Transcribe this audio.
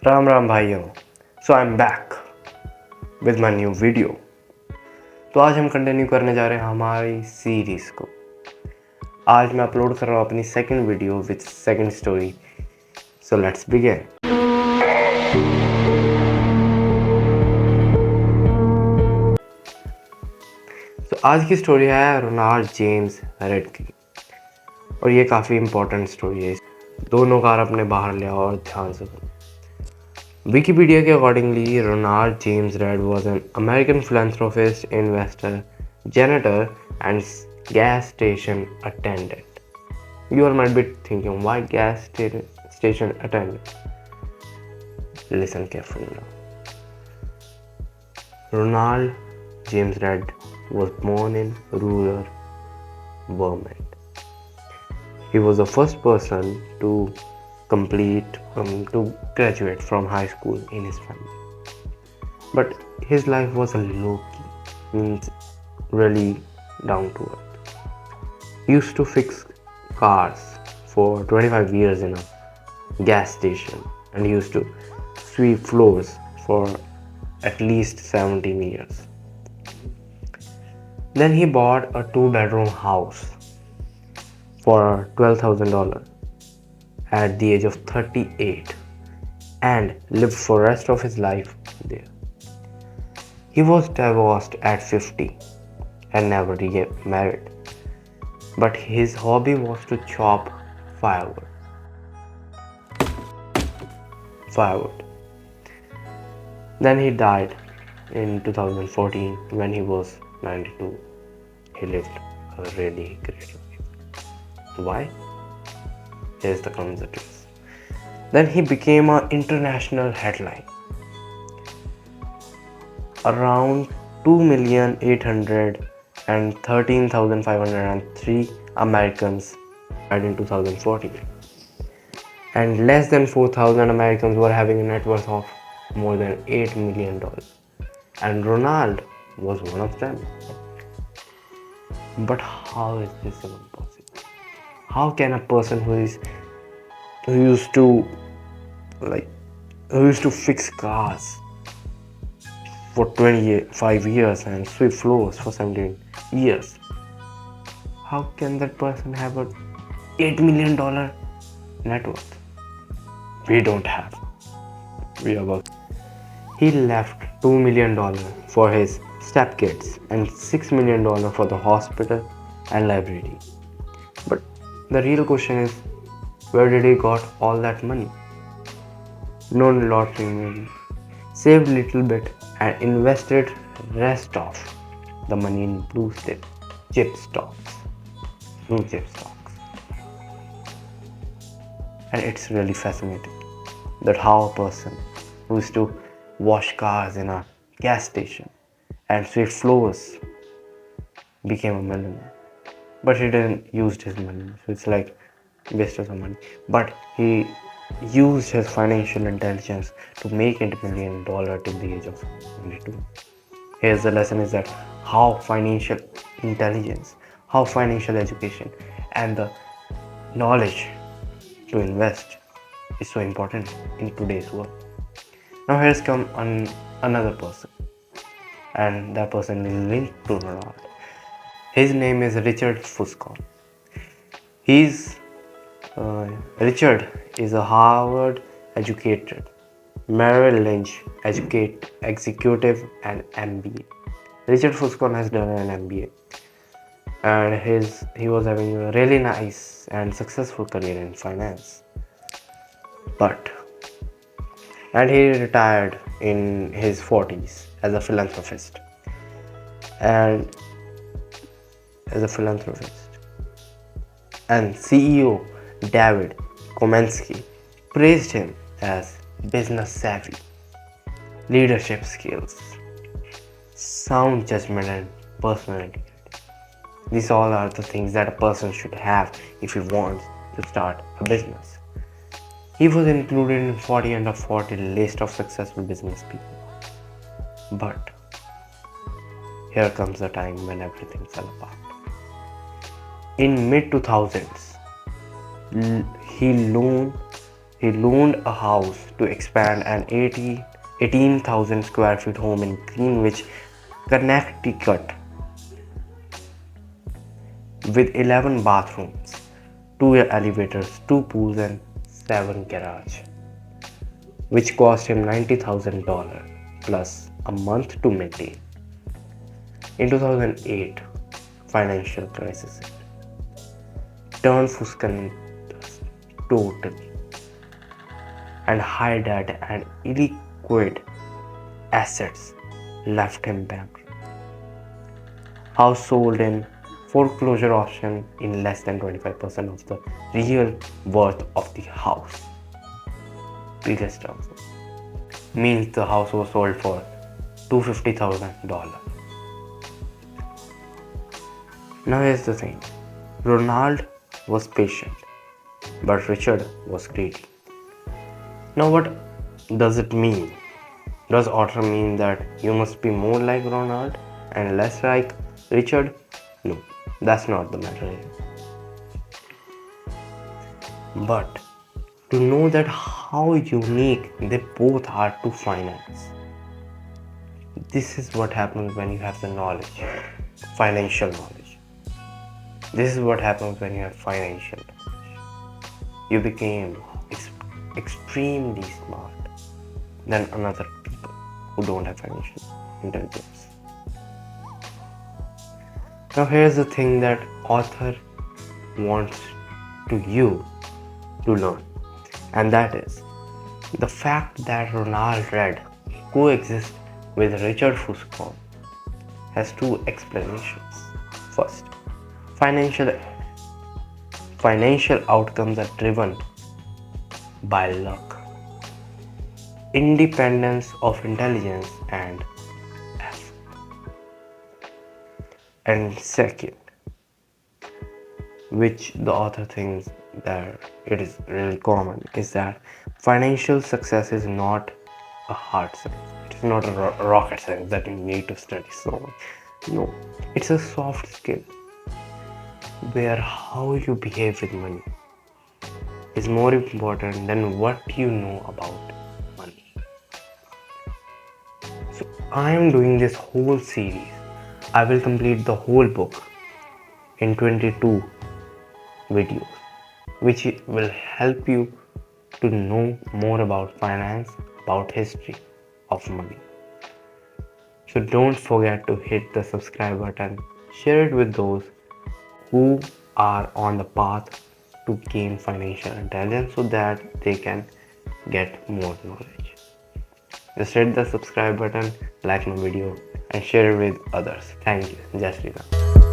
राम राम भाइयों। So I am back with my new video. तो आज हम कंटिन्यू करने जा रहे हैं हमारी सीरीज़ को। आज मैं अपलोड कर रहा हूँ अपनी second video with second story. So let's begin. तो आज की स्टोरी है रोनाल्ड जेम्स रेड की, और ये काफ़ी इम्पोर्टेंट स्टोरी है। दोनों कार अपने बाहर ले आओ और ध्यान से सुनो। Wikipedia के accordingly, Ronald James Read was an American philanthropist, investor, janitor, and gas station attendant. You all might be thinking, why station attendant? Listen carefully now. Ronald James Read was born in rural Vermont. He was the first person to graduate from high school in his family. But his life was a low key, means really down to earth. He used to fix cars for 25 years in a gas station, and he used to sweep floors for at least 17 years. Then he bought a 2-bedroom house for $12,000 at the age of 38 and lived for the rest of his life there. He was divorced at 50 and never remarried, but his hobby was to chop firewood. Then he died in 2014 when he was 92. He lived a really great life. Why? Here's the twist. Then he became an international headline. Around 2,813,503 Americans died in 2014, and less than 4,000 Americans were having a net worth of more than $8 million, and Ronald was one of them. But how is this even possible? How can a person who used to fix cars for 25 years and sweep floors for 17 years, how can that person have a $8 million net worth? We don't have. We are working. He left $2 million for his stepkids and $6 million for the hospital and library. But the real question is, where did he got all that money? No lottery maybe. Saved little bit and invested rest of the money in blue chip stocks. And it's really fascinating that how a person who used to wash cars in a gas station and sweep floors became a millionaire. But he didn't use his money, so it's like waste of money. But he used his financial intelligence to make $8 million till the age of 22. Here's the lesson is that how financial intelligence, how financial education and the knowledge to invest is so important in today's world. Now here's come another person, and that person is linked to Ronald. His name is Richard Fuscon. Richard is a Harvard educated, Merrill Lynch executive and MBA. Richard Fuscon has done an MBA, and he was having a really nice and successful career in finance. And he retired in his 40s as a philanthropist. And CEO David Komensky praised him as business savvy, leadership skills, sound judgment, and personality. These all are the things that a person should have if he wants to start a business. He was included in 40 under 40 list of successful business people. But here comes the time when everything fell apart. In mid 2000s, he loaned He loaned a house to expand an 18,000 square feet home in Greenwich, Connecticut, with 11 bathrooms, 2 elevators, 2 pools, and 7 garages, which cost him $90,000 plus a month to maintain. In 2008, financial crisis hit. Turned Fuscan totally, and high debt and illiquid assets left him bankrupt. House sold in foreclosure auction in less than 25% of the real worth of the house. Previous terms means the house was sold for $250,000. Now here's the thing. Ronald was patient, but Richard was greedy. Now what does it mean? Does author mean that you must be more like Ronald and less like Richard? No, that's not the matter. But to know that how unique they both are to finance. This is what happens when you have the knowledge, financial knowledge. This is what happens when you have financial knowledge. You became extremely smart than another people who don't have financial intelligence. Now here's the thing that author wants you to learn, and that is the fact that Ronald Read coexists with Richard Fuscon has two explanations. First, financial outcomes are driven by luck, independence of intelligence, and effort. And second, which the author thinks that it is really common, is that financial success is not a hard science. It is not a rocket science that you need to study so much. No, it's a soft skill where how you behave with money is more important than what you know about money. So I am doing this whole series. I will complete the whole book in 22 videos, which will help you to know more about finance, about history of money. So don't forget to hit the subscribe button, share it with those who are on the path to gain financial intelligence so that they can get more knowledge. Just hit the subscribe button, like my video, and share it with others. Thank you. Jai Shri Ram.